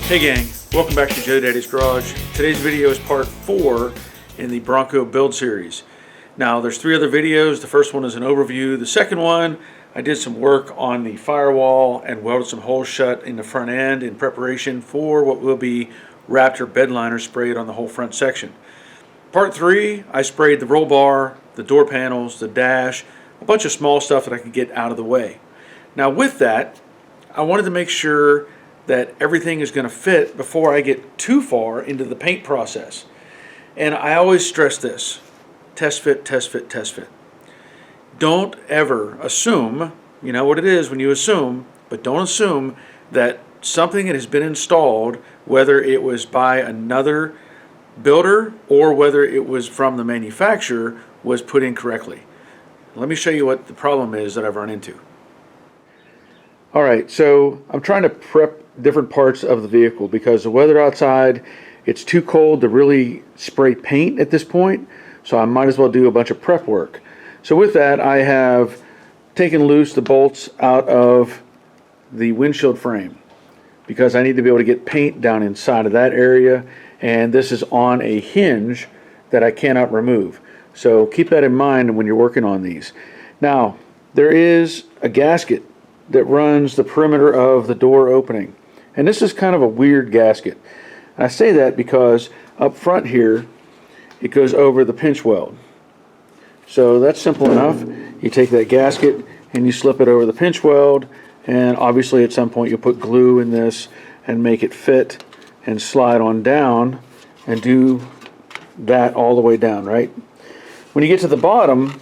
Hey gang, welcome back to Joe Daddy's Garage. Today's video is part 4 in the Bronco build series. Now there's 3 other videos. The first one is an overview. The second one, I did some work on the firewall and welded some holes shut in the front end in preparation for what will be Raptor bed liner sprayed on the whole front section. Part 3, I sprayed the roll bar, the door panels, the dash, a bunch of small stuff that I could get out of the way. Now with that, I wanted to make sure that everything is going to fit before I get too far into the paint process. And I always stress this: test fit, test fit, test fit. Don't ever assume, you know what it is when you assume, but don't assume that something that has been installed, whether it was by another builder or whether it was from the manufacturer, was put in correctly. Let me show you what the problem is that I've run into. Alright, so I'm trying to prep different parts of the vehicle because the weather outside, it's too cold to really spray paint at this point, so I might as well do a bunch of prep work. So with that, I have taken loose the bolts out of the windshield frame because I need to be able to get paint down inside of that area, and this is on a hinge that I cannot remove. So keep that in mind when you're working on these. Now, there is a gasket that runs the perimeter of the door opening, and this is kind of a weird gasket. I say that because up front here it goes over the pinch weld. So that's simple enough. You take that gasket and you slip it over the pinch weld, and obviously at some point you'll put glue in this and make it fit and slide on down and do that all the way down, right? When you get to the bottom,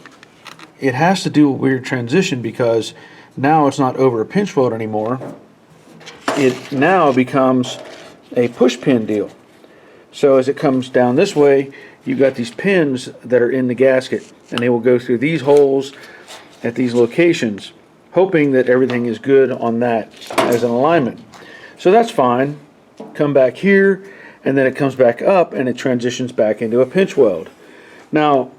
it has to do a weird transition because now it's not over a pinch weld anymore. It now becomes a push pin deal. So as it comes down this way, you've got these pins that are in the gasket, and they will go through these holes at these locations, hoping that everything is good on that as an alignment. So that's fine. Come back here, and then it comes back up and it transitions back into a pinch weld. Now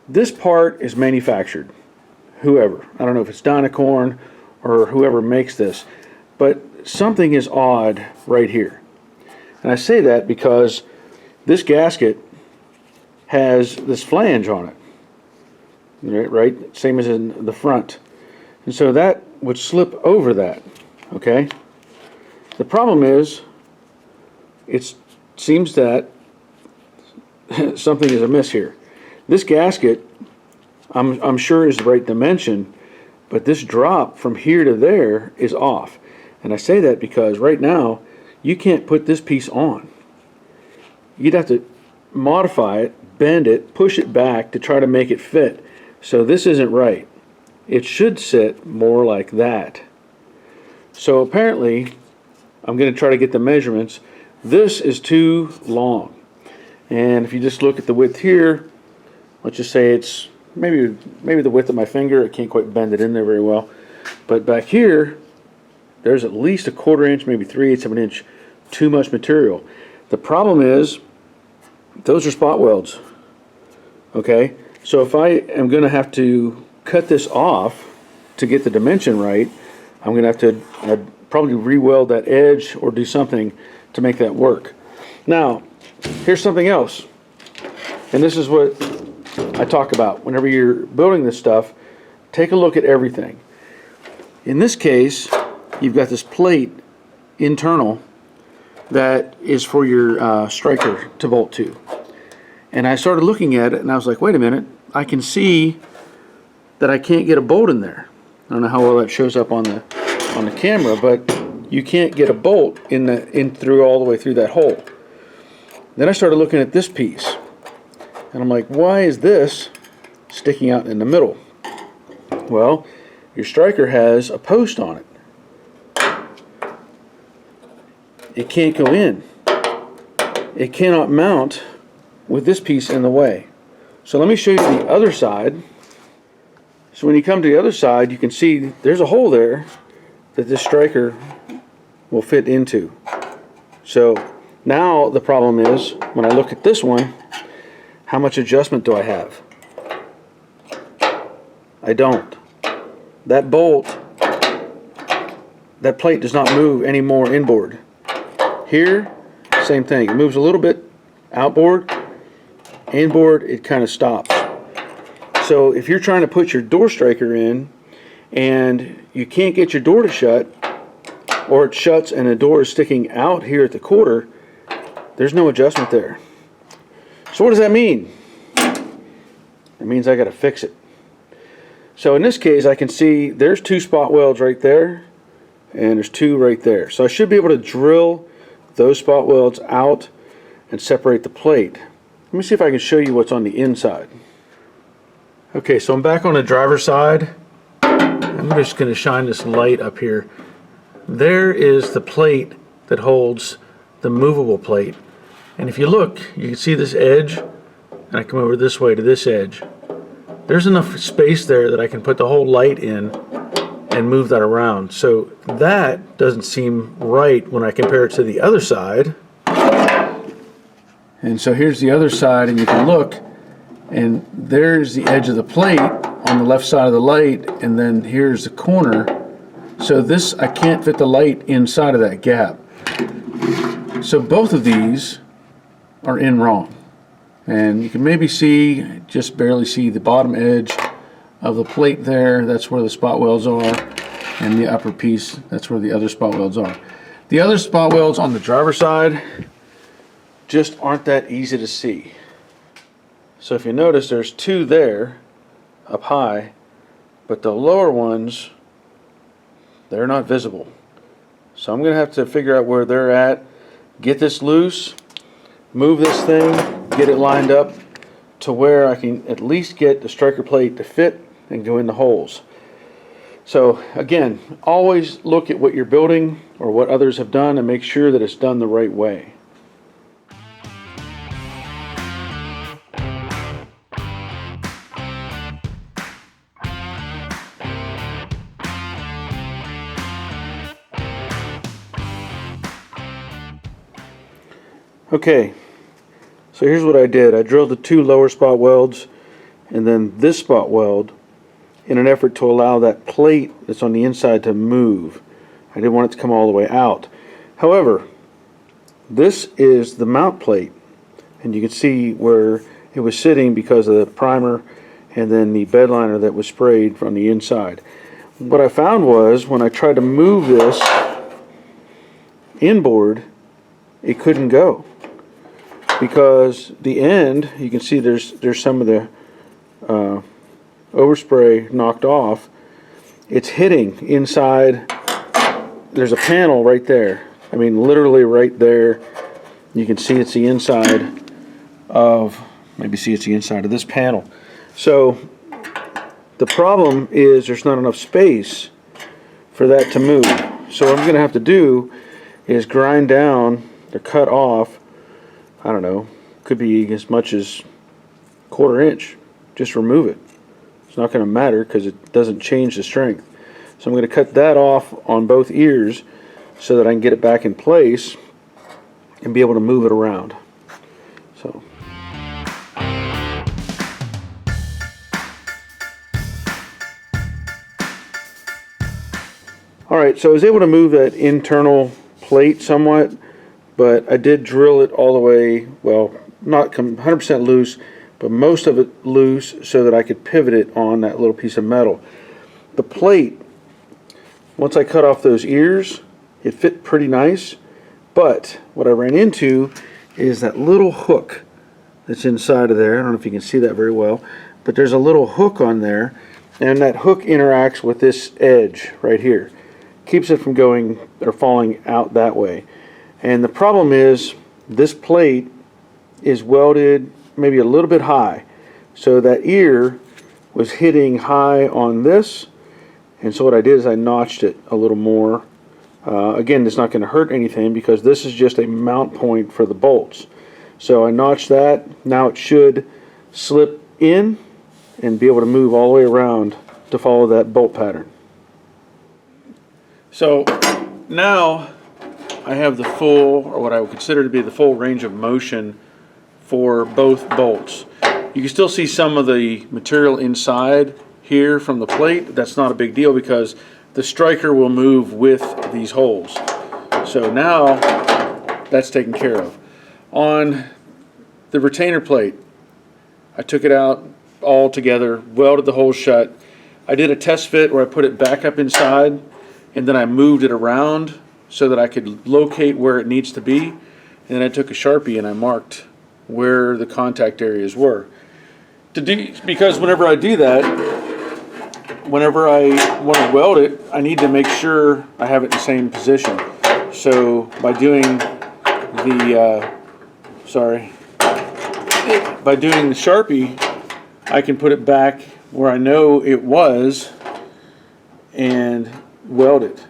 this part is manufactured. Whoever, I don't know if it's Dynacorn or whoever makes this, but something is odd right here. And I say that because this gasket has this flange on it, right? Same as in the front. And so that would slip over that, okay? The problem is, it seems that something is amiss here. This gasket, I'm sure is the right dimension, but this drop from here to there is off. And I say that because right now you can't put this piece on. You'd have to modify it, bend it, push it back to try to make it fit. So this isn't right. It should sit more like that. So apparently, I'm going to try to get the measurements. This is too long. And if you just look at the width here, let's just say it's maybe the width of my finger. I can't quite bend it in there very well. But back here, there's at least a 1/4 inch, maybe 3/8 of an inch, too much material. The problem is, those are spot welds. Okay, so if I am going to have to cut this off to get the dimension right, I'm going to have to probably re-weld that edge or do something to make that work. Now, here's something else, and this is what I talk about whenever you're building this stuff. Take a look at everything. In this case, you've got this plate internal that is for your striker to bolt to. And I started looking at it and I was like, wait a minute, I can see that I can't get a bolt in there. I don't know how well that shows up on the camera, but you can't get a bolt in through all the way through that hole. Then I started looking at this piece and I'm like, why is this sticking out in the middle? Well, your striker has a post on it. It can't go in. It cannot mount with this piece in the way. So let me show you the other side. So when you come to the other side, you can see there's a hole there that this striker will fit into. So now the problem is, when I look at this one, how much adjustment do I have? I don't. That bolt, that plate does not move any more inboard. Here, same thing. It moves a little bit outboard, inboard, it kind of stops. So if you're trying to put your door striker in and you can't get your door to shut, or it shuts and the door is sticking out here at the quarter, there's no adjustment there. So what does that mean? It means I got to fix it. So in this case, I can see there's 2 spot welds right there, and there's 2 right there. So I should be able to drill those spot welds out and separate the plate. Let me see if I can show you what's on the inside. Okay, so I'm back on the driver's side. I'm just going to shine this light up here. There is the plate that holds the movable plate. And if you look, you can see this edge, and I come over this way to this edge. There's enough space there that I can put the whole light in and move that around. So that doesn't seem right when I compare it to the other side. And so here's the other side, and you can look, and there's the edge of the plate on the left side of the light, and then here's the corner. So this, I can't fit the light inside of that gap. So both of these are in wrong. And you can maybe see, just barely see the bottom edge of the plate there. That's where the spot welds are. And the upper piece, that's where the other spot welds are. The other spot welds on the driver's side just aren't that easy to see. So if you notice, there's 2 there up high, but the lower ones, they're not visible. So I'm going to have to figure out where they're at, get this loose, move this thing, get it lined up to where I can at least get the striker plate to fit and go in the holes. So again, always look at what you're building or what others have done and make sure that it's done the right way. Okay, so here's what I did. I drilled the 2 lower spot welds and then this spot weld in an effort to allow that plate that's on the inside to move. I didn't want it to come all the way out. However, this is the mount plate, and you can see where it was sitting because of the primer and then the bed liner that was sprayed from the inside. What I found was when I tried to move this inboard, it couldn't go, because the end, you can see there's some of the overspray knocked off. It's hitting inside. There's a panel right there. I mean, literally right there. You can see it's the inside of, maybe see it's the inside of this panel. So the problem is there's not enough space for that to move. So what I'm going to have to do is grind down or cut off, I don't know, could be as much as 1/4 inch. Just remove it. It's not going to matter because it doesn't change the strength. So I'm going to cut that off on both ears so that I can get it back in place and be able to move it around. So alright, so I was able to move that internal plate somewhat, but I did drill it all the way, well, not 100% loose, but most of it loose so that I could pivot it on that little piece of metal. The plate, once I cut off those ears, it fit pretty nice, but what I ran into is that little hook that's inside of there. I don't know if you can see that very well, but there's a little hook on there, and that hook interacts with this edge right here. Keeps it from going or falling out that way. And the problem is this plate is welded maybe a little bit high, so that ear was hitting high on this, and so what I did is I notched it a little more. Again, it's not going to hurt anything because this is just a mount point for the bolts. So I notched that. Now it should slip in and be able to move all the way around to follow that bolt pattern. So now I have the full, or what I would consider to be the full range of motion for both bolts. You can still see some of the material inside here from the plate. That's not a big deal because the striker will move with these holes. So now that's taken care of. On the retainer plate, I took it out all together, welded the hole shut. I did a test fit where I put it back up inside, and then I moved it around so that I could locate where it needs to be. And then I took a Sharpie and I marked where the contact areas were. Because whenever I do that, whenever I want to weld it, I need to make sure I have it in the same position. So by doing the Sharpie, I can put it back where I know it was and weld it.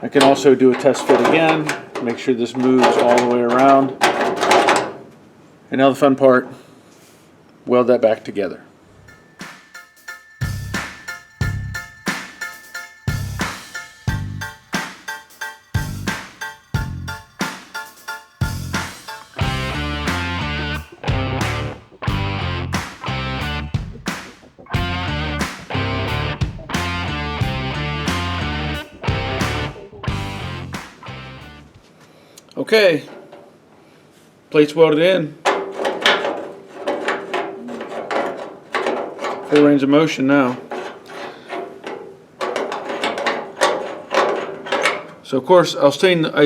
I can also do a test fit again, make sure this moves all the way around. And now the fun part, weld that back together. Okay, plates welded in. Full range of motion now. So of course I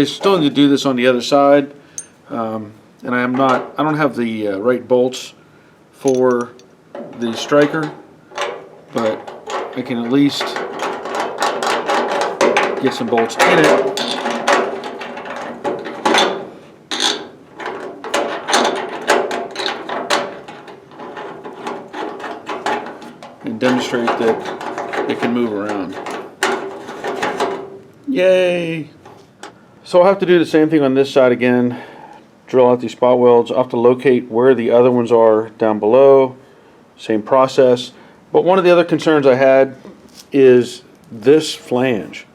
still need to do this on the other side, and I don't have the right bolts for the striker, but I can at least get some bolts in it. And demonstrate that it can move around. Yay! So I'll have to do the same thing on this side again. Drill out these spot welds. I'll have to locate where the other ones are down below. Same process. But one of the other concerns I had is this flange.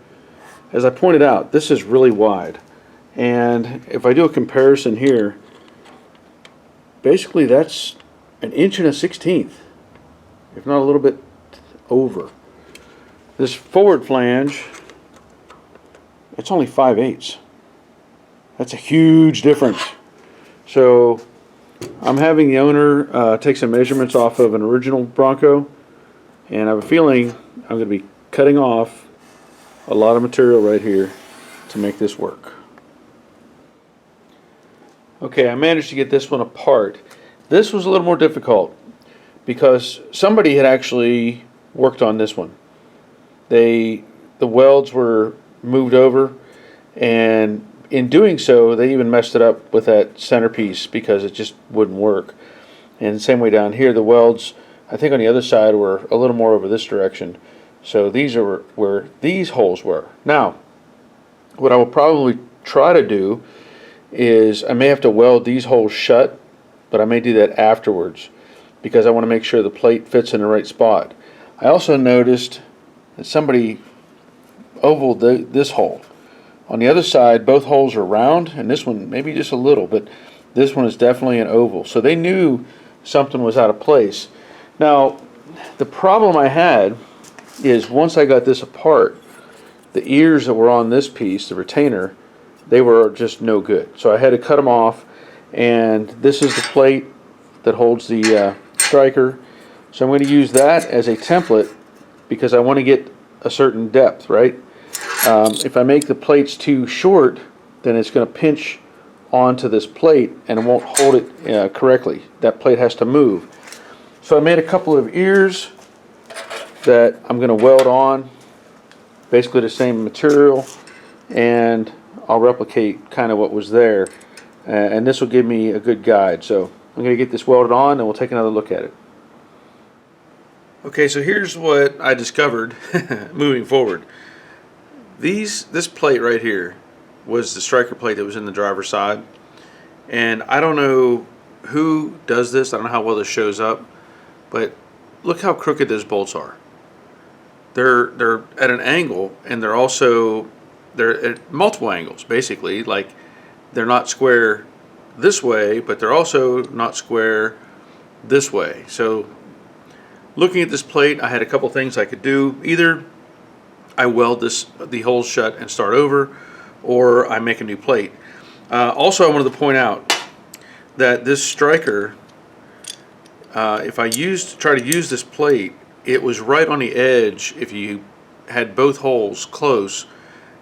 As I pointed out, this is really wide. And if I do a comparison here, basically that's 1 1/16, if not a little bit over. This forward flange, it's only 5/8. That's a huge difference. So I'm having the owner take some measurements off of an original Bronco, and I have a feeling I'm going to be cutting off a lot of material right here to make this work. Okay, I managed to get this one apart. This was a little more difficult because somebody had actually worked on this one. The welds were moved over, and in doing so they even messed it up with that centerpiece because it just wouldn't work. And the same way down here, the welds I think on the other side were a little more over this direction. So these are where these holes were. Now what I will probably try to do is I may have to weld these holes shut, but I may do that afterwards because I want to make sure the plate fits in the right spot. I also noticed that somebody ovaled this hole. On the other side, both holes are round, and this one maybe just a little, but this one is definitely an oval. So they knew something was out of place. Now, the problem I had is once I got this apart, the ears that were on this piece, the retainer, they were just no good. So I had to cut them off, and this is the plate that holds the striker. So I'm going to use that as a template because I want to get a certain depth, right? If I make the plates too short, then it's going to pinch onto this plate and it won't hold it correctly. That plate has to move. So I made a couple of ears that I'm going to weld on, basically the same material, and I'll replicate kind of what was there, and this will give me a good guide. So I'm going to get this welded on and we'll take another look at it. Okay, so here's what I discovered moving forward. This plate right here was the striker plate that was in the driver's side, and I don't know who does this. I don't know how well this shows up, but look how crooked those bolts are. They're at an angle, and they're at multiple angles, basically. Like, they're not square this way, but they're also not square this way. So looking at this plate, I had a couple things I could do. Either I weld the holes shut and start over, or I make a new plate. Also, I wanted to point out that this striker, if I try to use this plate, it was right on the edge. If you had both holes close,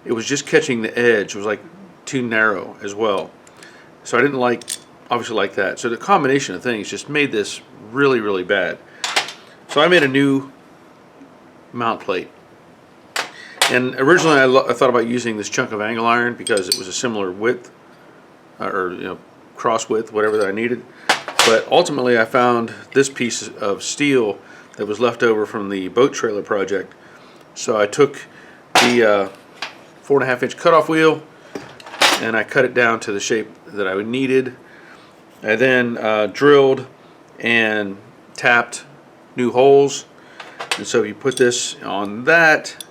it was just catching the edge. It was like too narrow as well. So I didn't obviously like that. So the combination of things just made this really, really bad. So I made a new mount plate. And originally I thought about using this chunk of angle iron because it was a similar width, or cross width, whatever that I needed. But ultimately I found this piece of steel that was left over from the boat trailer project. So I took the 4.5-inch cutoff wheel and I cut it down to the shape that I needed. I then drilled and tapped new holes. And so if you put this on that,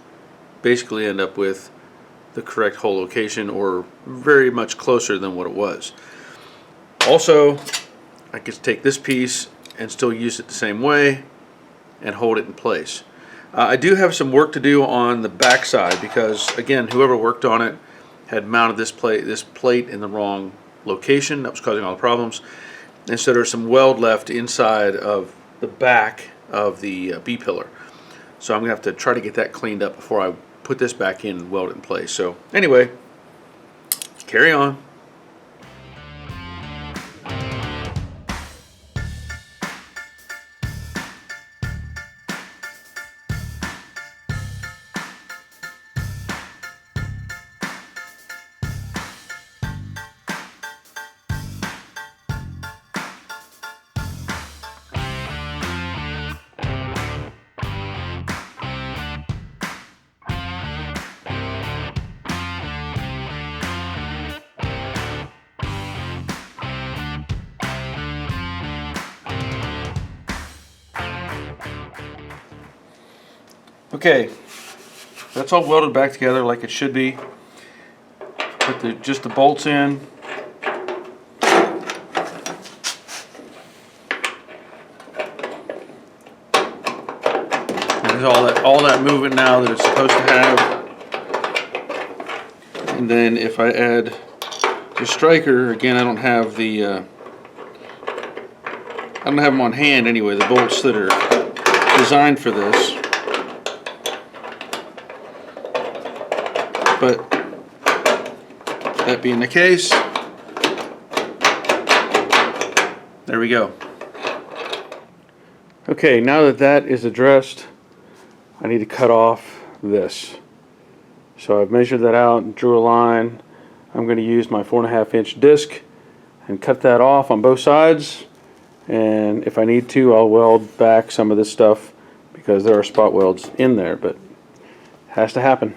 basically end up with the correct hole location, or very much closer than what it was. Also, I could take this piece and still use it the same way and hold it in place. I do have some work to do on the back side because, again, whoever worked on it had mounted this plate in the wrong location. That was causing all the problems. And so there's some weld left inside of the back of the B-pillar. So I'm going to have to try to get that cleaned up before I put this back in and weld it in place. So anyway, carry on. Okay, that's all welded back together like it should be. Put just the bolts in. There's all that movement now that it's supposed to have. And then if I add the striker, again, I don't have them on hand anyway, the bolts that are designed for this. But that being the case, there we go. Okay, now that that is addressed, I need to cut off this. So I've measured that out and drew a line. I'm going to use my 4.5-inch disc and cut that off on both sides. And if I need to, I'll weld back some of this stuff because there are spot welds in there, but it has to happen.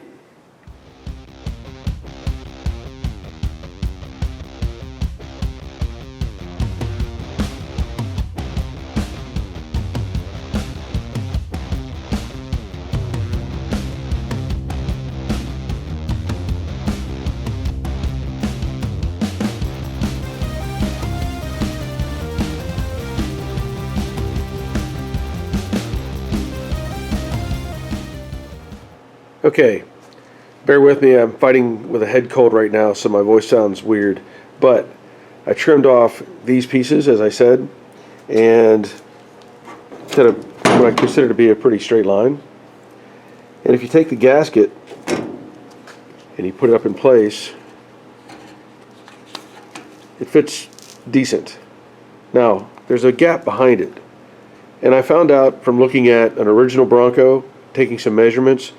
Okay, bear with me, I'm fighting with a head cold right now, so my voice sounds weird, but I trimmed off these pieces, as I said, and did what I consider to be a pretty straight line. And if you take the gasket and you put it up in place, it fits decent. Now, there's a gap behind it, and I found out from looking at an original Bronco, taking some measurements,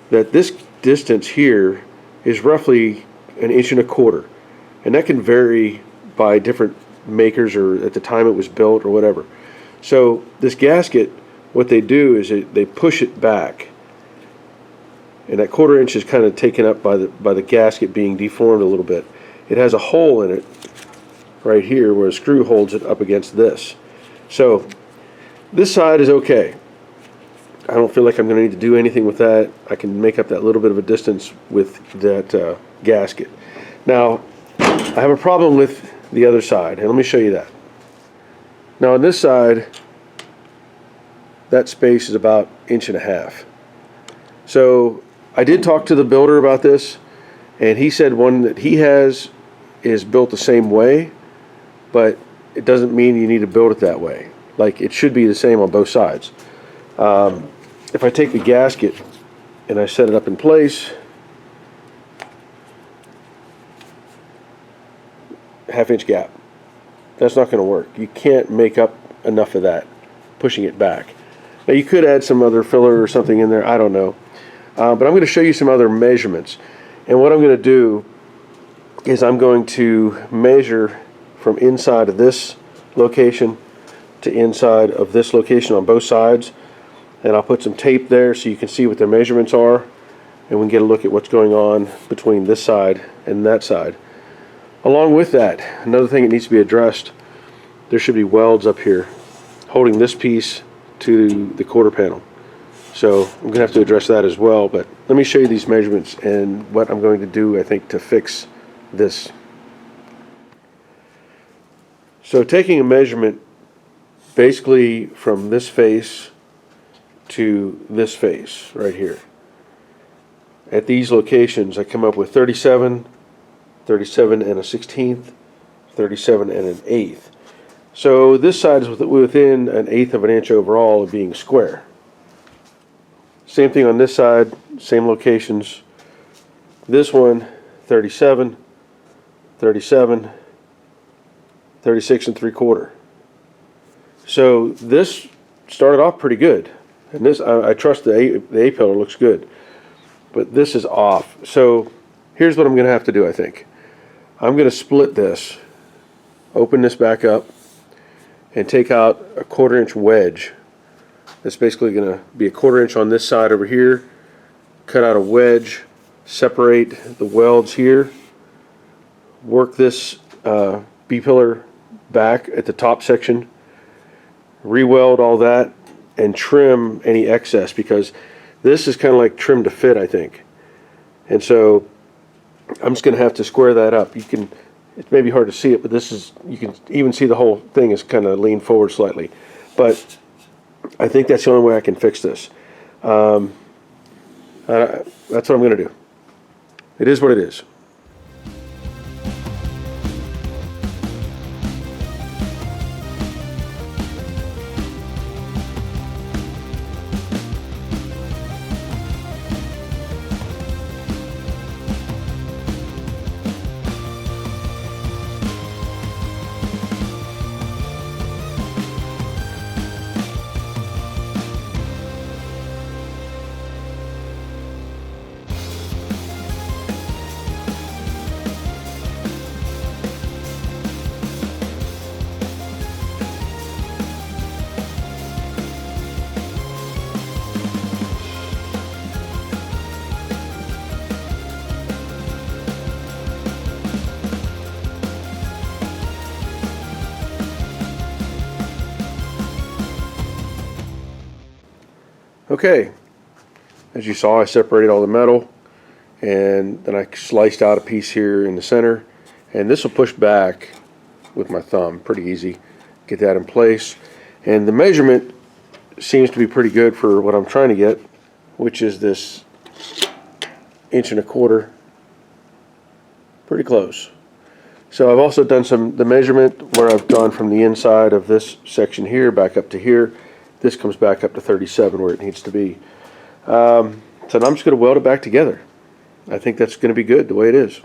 that this distance here is roughly 1.25 inches, and that can vary by different makers or at the time it was built or whatever. So this gasket, what they do is they push it back, and that 1/4 inch is kind of taken up by the gasket being deformed a little bit. It has a hole in it right here where a screw holds it up against this. So this side is okay. I don't feel like I'm going to need to do anything with that. I can make up that little bit of a distance with that gasket. Now, I have a problem with the other side, and let me show you that. Now on this side, that space is about 1.5 inches. So I did talk to the builder about this, and he said one that he has is built the same way, but it doesn't mean you need to build it that way. Like, it should be the same on both sides. If I take the gasket and I set it up in place, half-inch gap. That's not going to work. You can't make up enough of that pushing it back. Now, you could add some other filler or something in there, I don't know. But I'm going to show you some other measurements. And what I'm going to do is I'm going to measure from inside of this location to inside of this location on both sides. And I'll put some tape there so you can see what their measurements are. And we can get a look at what's going on between this side and that side. Along with that, another thing that needs to be addressed, there should be welds up here holding this piece to the quarter panel. So I'm going to have to address that as well, but let me show you these measurements and what I'm going to do, I think, to fix this. So taking a measurement basically from this face to this face right here. At these locations, I come up with 37, 37 and a 16th, 37 and an 1/8. So this side is within an 1/8 of an inch overall of being square. Same thing on this side, same locations. This one, 37, 37, 36 and 3/4. So this started off pretty good. And this, I trust the A-pillar looks good. But this is off. So here's what I'm going to have to do, I think. I'm going to split this, open this back up, and take out a 1/4 inch wedge. That's basically going to be a 1/4 inch on this side over here. Cut out a wedge, separate the welds here, work this B-pillar back at the top section, re-weld all that, and trim any excess, because this is kind of like trim to fit, I think. And so I'm just going to have to square that up. You can, it may be hard to see it, but this is, you can even see the whole thing is kind of leaned forward slightly. But I think that's the only way I can fix this. That's what I'm going to do. It is what it is. Okay, as you saw, I separated all the metal, and then I sliced out a piece here in the center, and this will push back with my thumb pretty easy. Get that in place, and the measurement seems to be pretty good for what I'm trying to get, which is this 1.25 inches. Pretty close. So I've also done the measurement where I've gone from the inside of this section here back up to here. This comes back up to 37 where it needs to be. So now I'm just going to weld it back together. I think that's going to be good the way it is.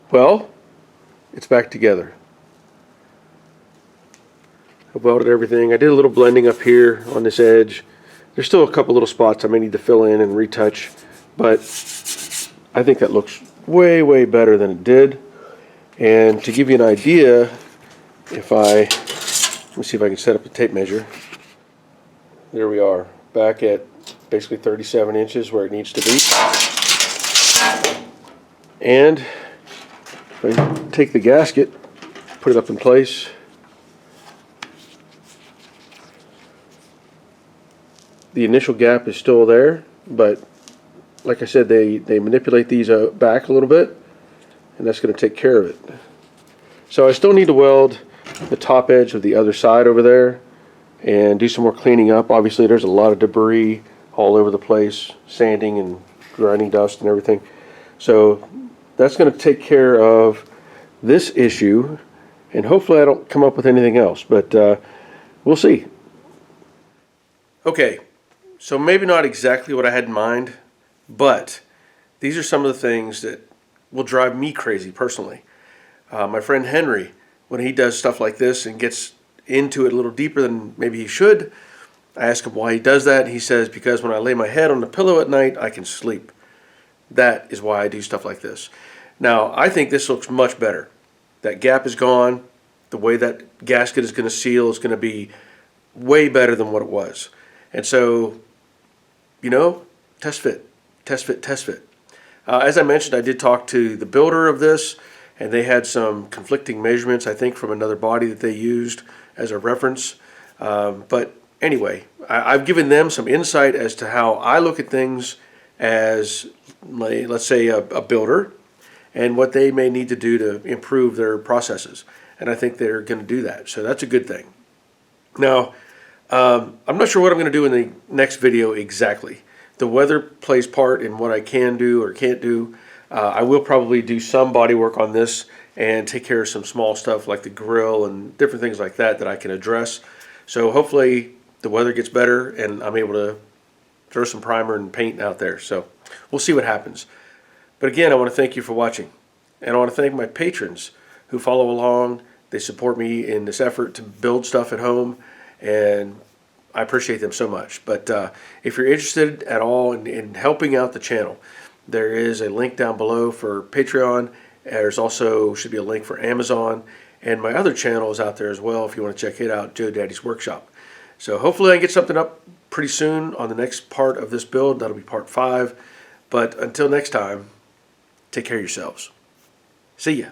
Well, it's back together. I welded everything. I did a little blending up here on this edge. There's still a couple little spots I may need to fill in and retouch, but I think that looks way, way better than it did. And to give you an idea, let me see if I can set up a tape measure. there we are, back at basically 37 inches where it needs to be. And if I take the gasket, put it up in place, the initial gap is still there, but like I said, they manipulate these back a little bit, and that's going to take care of it. So I still need to weld the top edge of the other side over there and do some more cleaning up. Obviously there's a lot of debris all over the place, sanding and grinding dust and everything. So that's going to take care of this issue, and hopefully I don't come up with anything else, but we'll see. Okay, so maybe not exactly what I had in mind, but these are some of the things that will drive me crazy personally. My friend Henry, when he does stuff like this and gets into it a little deeper than maybe he should, I ask him why he does that. He says, because when I lay my head on the pillow at night, I can sleep. That is why I do stuff like this. Now, I think this looks much better. That gap is gone. The way that gasket is going to seal is going to be way better than what it was. And so, you know, test fit, test fit, test fit. As I mentioned, I did talk to the builder of this, and they had some conflicting measurements, I think, from another body that they used as a reference. But anyway, I've given them some insight as to how I look at things as, let's say, a builder, and what they may need to do to improve their processes. And I think they're going to do that. So that's a good thing. Now, I'm not sure what I'm going to do in the next video exactly. The weather plays part in what I can do or can't do. I will probably do some body work on this and take care of some small stuff like the grill and different things like that that I can address. So hopefully the weather gets better and I'm able to throw some primer and paint out there. So we'll see what happens. But again, I want to thank you for watching. And I want to thank my patrons who follow along. They support me in this effort to build stuff at home, and I appreciate them so much. But if you're interested at all in helping out the channel, there is a link down below for Patreon. There's also should be a link for Amazon, and my other channel is out there as well if you want to check it out, Joe Daddy's Workshop. So hopefully I can get something up pretty soon on the next part of this build. That'll be part 5. But until next time, take care of yourselves. See ya.